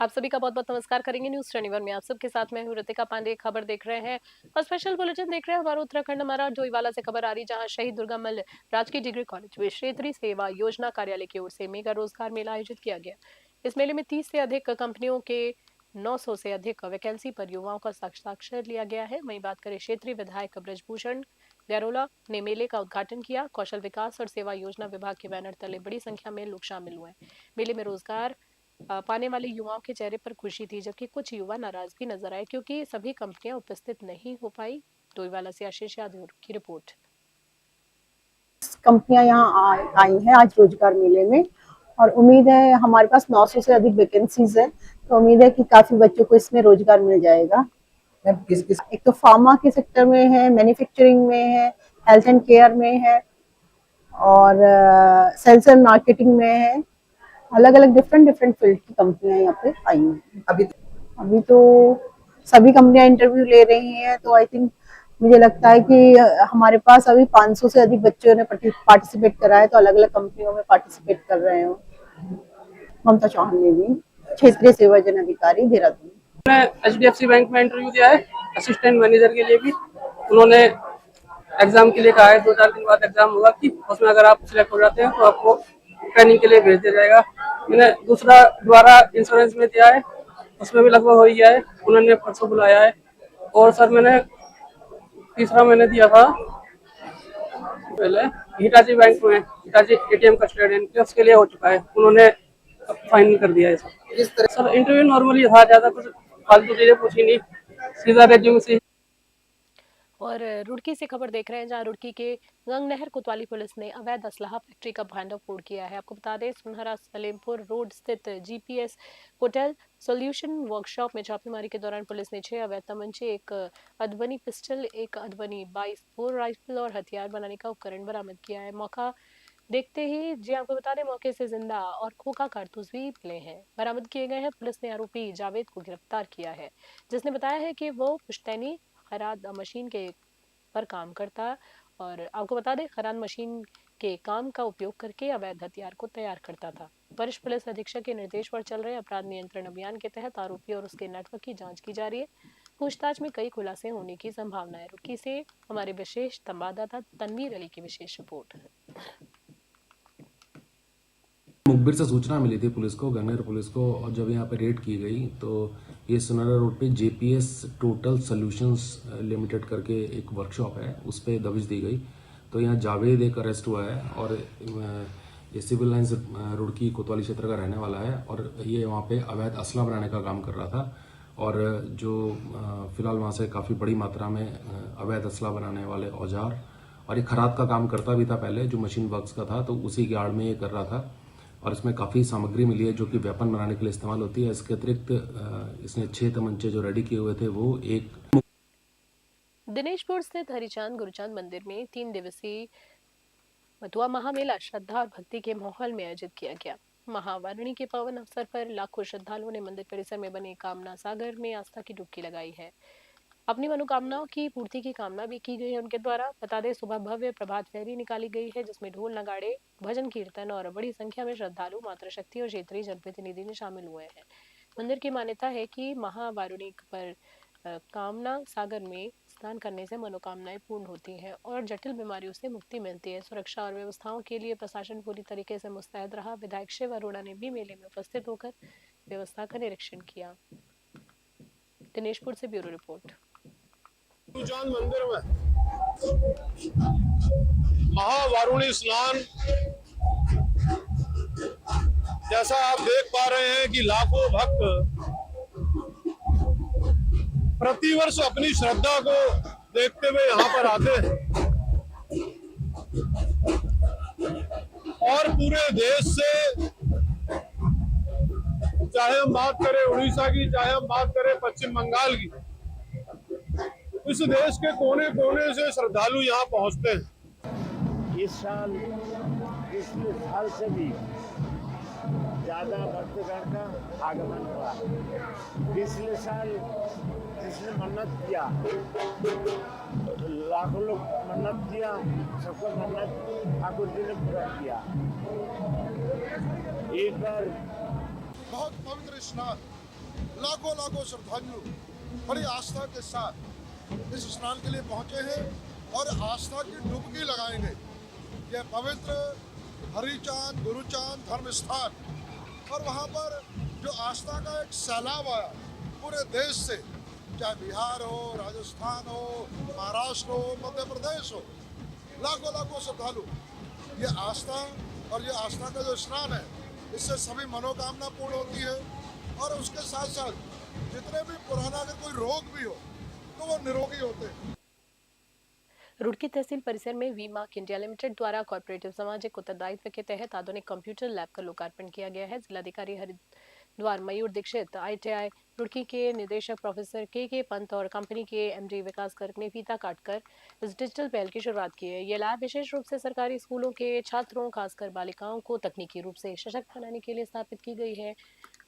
आप सभी का बहुत बहुत नमस्कार करेंगे न्यूज 21 में। आप सबके साथ मैं हूं ऋतिका पांडे। खबर देख रहे हैं और स्पेशल बुलेटिन देख रहे हैं। हमारा उत्तराखंड हमारा डोईवाला से खबर आ रही, जहां शहीद दुर्गा मल्ल राजकीय डिग्री कॉलेज में क्षेत्रीय सेवा योजना कार्यालय की ओर से मेगा रोजगार मेला आयोजित किया गया। इस मेले में 30 से अधिक कंपनियों के 900 से अधिक वैकेंसी पर युवाओं का साक्षात्कार लिया गया है। वहीं बात करें क्षेत्रीय विधायक ब्रजभूषण गैरोला ने मेले का उद्घाटन किया। कौशल विकास और सेवा योजना विभाग के बैनर तले बड़ी संख्या में लोग शामिल हुए। मेले में रोजगार पाने वाले युवाओं के चेहरे पर खुशी थी, जबकि कुछ युवा नाराज भी नजर आए क्योंकि सभी कंपनियां उपस्थित नहीं हो पाई। डोईवाला से आशीष यादव की रिपोर्ट। कंपनियां यहाँ आई हैं आज रोजगार मेले में, और उम्मीद है हमारे पास 900 से अधिक वैकेंसीज है, तो उम्मीद है कि काफी बच्चों को इसमें रोजगार मिल जाएगा। किस किस एक तो फार्मा के सेक्टर में है, मैन्युफैक्चरिंग में है, हेल्थ एंड केयर में है, और सेल्स एंड मार्केटिंग में है। अलग अलग डिफरेंट डिफरेंट फील्ड की कंपनियां यहाँ पे आई हैं। अभी तो सभी कंपनियां इंटरव्यू ले रही हैं, तो आई थिंक मुझे लगता है कि हमारे पास अभी 500 से अधिक बच्चों ने पार्टिसिपेट करा है, तो अलग अलग कंपनियों में पार्टिसिपेट कर रहे हो। ममता चौहान ने भी, क्षेत्रीय सेवाजन अधिकारी देहरादून। मैंने HDFC बैंक में इंटरव्यू दिया है असिस्टेंट मैनेजर के लिए भी। उन्होंने एग्जाम के लिए कहा है 2-4 दिन बाद एग्जाम होगा कि उसमें अगर आप सिलेक्ट हो जाते हैं तो आपको ट्रेनिंग के लिए भेज दिया जाएगा। मैंने दूसरा द्वारा इंश्योरेंस में दिया है, उसमें भी लगभग हो ही गया है, उन्होंने परसों बुलाया है। और सर मैंने तीसरा मैंने दिया था पहले हिटाची बैंक में, हिटाची ATM कस्टोडियन के, उसके लिए हो चुका है, उन्होंने फाइनल कर दिया है सर। इंटरव्यू नॉर्मली था, ज्यादा कुछ फालतू चीजें पूछी नहीं, सीधा रेज्यूमे से। और रुड़की से खबर देख रहे हैं, जहां रुड़की के गंगनहर कोतवाली पुलिस ने अवैध असलाहा फैक्ट्री का भांडाफोड़ किया है। आपको बता दें, सुनहरा सलेमपुर रोड स्थित GPS होटल सॉल्यूशन वर्कशॉप में छापेमारी के दौरान पुलिस ने 6 अवैध तमंचे, एक अधबनी पिस्टल, एक अधबनी 22 बोर राइफल और हथियार बनाने का उपकरण बरामद किया है। मौका देखते ही जी आपको बता दें, मौके से जिंदा और खोखा कारतूस भी मिले हैं, बरामद किए गए हैं। पुलिस ने आरोपी जावेद को गिरफ्तार किया है, जिसने बताया है कि वो पुश्तैनी खराद मशीन के पर काम करता, और आपको बता दें खराद मशीन के काम का उपयोग करके अवैध हथियार को तैयार करता था। वरिष्ठ पुलिस अधीक्षक के निर्देश पर चल रहे अपराध नियंत्रण अभियान के तहत आरोपी और उसके नेटवर्क की जांच की जा रही है। पूछताछ में कई खुलासे होने की संभावना है। रुड़की से हमारे विशेष संवाददाता तनवीर अली की विशेष रिपोर्ट। मुखबिर से सूचना मिली थी पुलिस को, गंगनहर पुलिस को, और जब यहाँ पे रेड की गई तो ये सुनहरा रोड पे JPS टोटल सॉल्यूशंस लिमिटेड करके एक वर्कशॉप है, उस पर दबिश दी गई। तो यहाँ जावेद एक अरेस्ट हुआ है, और ये सिविल लाइन्स रुड़की कोतवाली क्षेत्र का रहने वाला है, और ये वहाँ पे अवैध असला बनाने का काम कर रहा था। और जो फिलहाल वहाँ से काफ़ी बड़ी मात्रा में अवैध असला बनाने वाले औजार, और ये खराद का काम करता भी था पहले, जो मशीन वर्क्स का था, तो उसी की आड़ में ये कर रहा था। और इसमें काफ़ी सामग्री मिली है जो कि वेपन बनाने के लिए इस्तेमाल होती है। इसके अतिरिक्त इसने 6 तमंचे जो रेडी किए हुए थे, वो एक। दिनेशपुर स्थित हरिचांद गुरुचांद मंदिर में 3 दिवसीय मथुआ महामेला श्रद्धा और भक्ति के माहौल में आयोजित किया गया। महावारुणी के पावन अवसर पर लाखों श्रद्धालुओं ने मंदिर परिसर में बने कामना सागर में आस्था की डुबकी लगाई है। अपनी मनोकामनाओं की पूर्ति की कामना भी की गई है उनके द्वारा। बता दें, सुबह भव्य प्रभात फेरी निकाली गई है, जिसमें ढोल नगाड़े, भजन कीर्तन और बड़ी संख्या में श्रद्धालु, मातृशक्ति और क्षेत्रीय जनप्रतिनिधि ने शामिल हुए हैं। मंदिर की मान्यता है कि महावारुणी पर कामना सागर में स्नान करने से मनोकामनाएं पूर्ण होती हैं और जटिल बीमारियों से मुक्ति मिलती है। सुरक्षा और व्यवस्थाओं के लिए प्रशासन पूरी तरीके से मुस्तैद रहा। विधायक शिव अरोड़ा ने भी मेले में उपस्थित होकर व्यवस्था का निरीक्षण किया। दिनेशपुर से ब्यूरो रिपोर्ट। मंदिर में महावारुणी स्नान, जैसा आप देख पा रहे हैं कि लाखों भक्त प्रतिवर्ष अपनी श्रद्धा को देखते हुए यहाँ पर आते हैं, और पूरे देश से, चाहे हम बात करें उड़ीसा की, चाहे हम बात करें पश्चिम बंगाल की, इस देश के कोने कोने से श्रद्धालु यहाँ पहुँचते हैं। इस साल पिछले साल से भी ज्यादा भक्तगण का आगमन हुआ। पिछले साल जिसने मन्नत किया, लाखों लोग मन्नत किया, सबको मन्नत ठाकुर जी ने पूरा किया। एक बार बहुत पवित्र स्नान लाखों लाखों श्रद्धालु बड़ी आस्था के साथ इस स्नान के लिए पहुंचे हैं और आस्था की डुबकी लगाएंगे। यह पवित्र हरिचांद गुरुचांद धर्म स्थान और वहां पर जो आस्था का एक सैलाब आया पूरे देश से, चाहे बिहार हो, राजस्थान हो, महाराष्ट्र हो, मध्य प्रदेश हो, लाखों लाखों श्रद्धालु ये आस्था और ये आस्था का जो स्नान है इससे सभी मनोकामना पूर्ण होती है और उसके साथ साथ जितने भी पुराना अगर कोई रोग भी हो तो वो निरोगी होते हैं। रुड़की तहसील परिसर में वी मार्क इंडिया लिमिटेड द्वारा कॉर्पोरेटिव सामाजिक उत्तरदायित्व के तहत आधुनिक कंप्यूटर लैब का लोकार्पण किया गया है। जिलाधिकारी हरिद्वार मयूर दीक्षित, ITI रुड़की के निदेशक प्रोफेसर के पंत और कंपनी के MD विकास गर्ग ने फीता काटकर इस डिजिटल पहल की शुरुआत की है। ये लैब विशेष रूप से सरकारी स्कूलों के छात्रों, खासकर बालिकाओं को तकनीकी रूप से सशक्त बनाने के लिए स्थापित की गई है।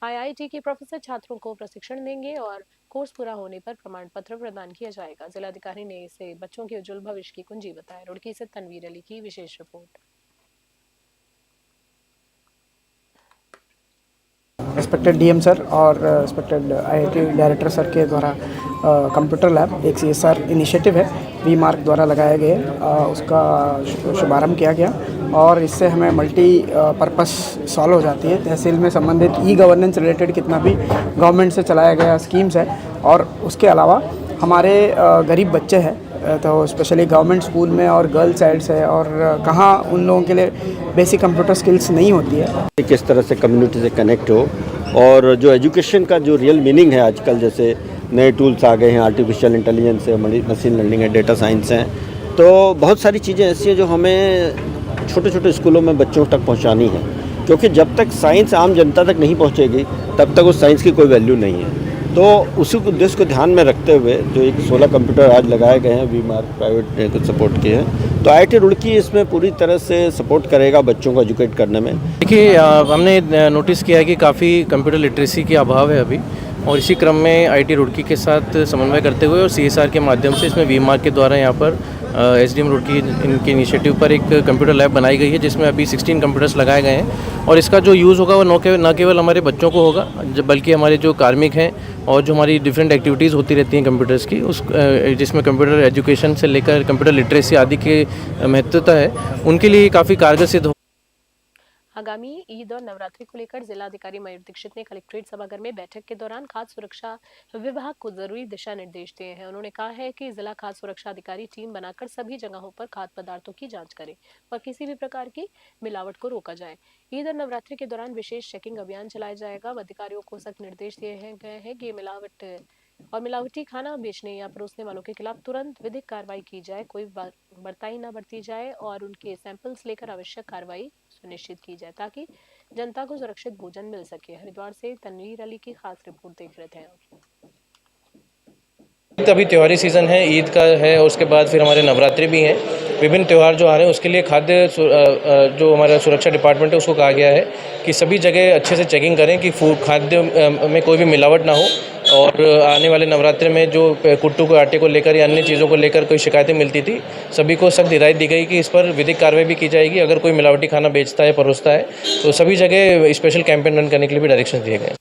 IIT के प्रोफेसर छात्रों को प्रशिक्षण देंगे और कोर्स पूरा होने पर प्रमाण पत्र प्रदान किया जाएगा। जिलाधिकारी ने इसे बच्चों के उज्जवल भविष्य की कुंजी बताया। रुड़की से तनवीर अली की विशेष रिपोर्ट। रिस्पेक्टेड DM सर और रिस्पेक्टेड IIT डायरेक्टर सर के द्वारा कंप्यूटर लैब एक CSR इनिशिएटिव है वी मार्क द्वारा लगाया गया, उसका शुभारंभ किया गया और इससे हमें मल्टी पर्पस सॉल्व हो जाती है। तहसील में संबंधित गवर्नेंस रिलेटेड कितना भी गवर्नमेंट से चलाया गया स्कीम्स है और उसके अलावा हमारे गरीब बच्चे हैं तो स्पेशली गवर्नमेंट स्कूल में और गर्ल्स साइड्स है और कहाँ उन लोगों के लिए बेसिक कंप्यूटर स्किल्स नहीं होती है। किस तरह से कम्युनिटी से कनेक्ट हो और जो एजुकेशन का जो रियल मीनिंग है, आजकल जैसे नए टूल्स आ गए हैं, आर्टिफिशियल इंटेलिजेंस है, मशीन लर्निंग है, डेटा साइंस है, तो बहुत सारी चीज़ें ऐसी हैं जो हमें छोटे छोटे स्कूलों में बच्चों तक पहुंचानी है, क्योंकि जब तक साइंस आम जनता तक नहीं पहुंचेगी तब तक उस साइंस की कोई वैल्यू नहीं है। तो उसी उद्देश्य को ध्यान में रखते हुए जो एक 16 कंप्यूटर आज लगाए गए हैं वी मार्क प्राइवेट ने कुछ सपोर्ट किए हैं, तो IIT रुड़की इसमें पूरी तरह से सपोर्ट करेगा बच्चों को एजुकेट करने में। देखिए, हमने नोटिस किया है कि काफ़ी कंप्यूटर लिटरेसी की अभाव है अभी, और इसी क्रम में IIT रुड़की के साथ समन्वय करते हुए और CSR के माध्यम से इसमें वी मार्क के द्वारा यहाँ पर SDM रुड़की इनके इनिशिएटिव पर एक कंप्यूटर लैब बनाई गई है जिसमें अभी 16 कंप्यूटर्स लगाए गए हैं और इसका जो यूज़ होगा वो न केवल हमारे बच्चों को होगा बल्कि हमारे जो कार्मिक हैं और जो हमारी डिफरेंट एक्टिविटीज़ होती रहती हैं कंप्यूटर्स की जिसमें कंप्यूटर एजुकेशन से लेकर कंप्यूटर लिटरेसी आदि की महत्वता है, उनके लिए काफ़ी कारगर सिद्ध। आगामी ईद और नवरात्रि को लेकर जिलाधिकारी मयूर दीक्षित ने कलेक्ट्रेट सभागार में बैठक के दौरान खाद्य सुरक्षा विभाग को जरूरी दिशा निर्देश दिए हैं। उन्होंने कहा है कि जिला खाद्य सुरक्षा अधिकारी टीम बनाकर सभी जगहों पर खाद्य पदार्थों की जांच करे और किसी भी प्रकार की मिलावट को रोका जाए। ईद और नवरात्रि के दौरान विशेष चेकिंग अभियान चलाया जाएगा। अधिकारियों को सख्त निर्देश दिए गए हैं कि मिलावट और मिलावटी खाना बेचने या परोसने वालों के खिलाफ तुरंत विधिक कार्रवाई की जाए, कोई बर्ताई न बरती जाए और उनके सैंपल्स लेकर आवश्यक कार्रवाई सुनिश्चित की जाए ताकि जनता को सुरक्षित भोजन मिल सके। हरिद्वार से तनवीर अली की खास रिपोर्ट देख रहे थे। अभी त्योहारी सीज़न है, ईद का है और उसके बाद फिर हमारे नवरात्रि भी हैं। विभिन्न त्यौहार जो आ रहे हैं उसके लिए खाद्य जो हमारा सुरक्षा डिपार्टमेंट है उसको कहा गया है कि सभी जगह अच्छे से चेकिंग करें कि खाद्य में कोई भी मिलावट ना हो और आने वाले नवरात्रि में जो कुट्टू के आटे को लेकर या अन्य चीज़ों को लेकर कोई शिकायतें मिलती थी, सभी को सख्त हिदायत दी गई कि इस पर विधिक कार्रवाई भी की जाएगी। अगर कोई मिलावटी खाना बेचता है, परोसता है तो सभी जगह स्पेशल कैंपेन रन करने के लिए भी डायरेक्शन दिए गए।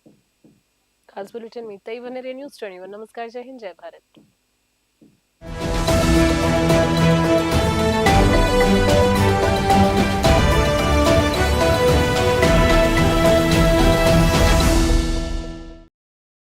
खास बुलेटिन में इतना ही। बने रहिए न्यूज़ 21। नमस्कार, जय हिंद, जय भारत।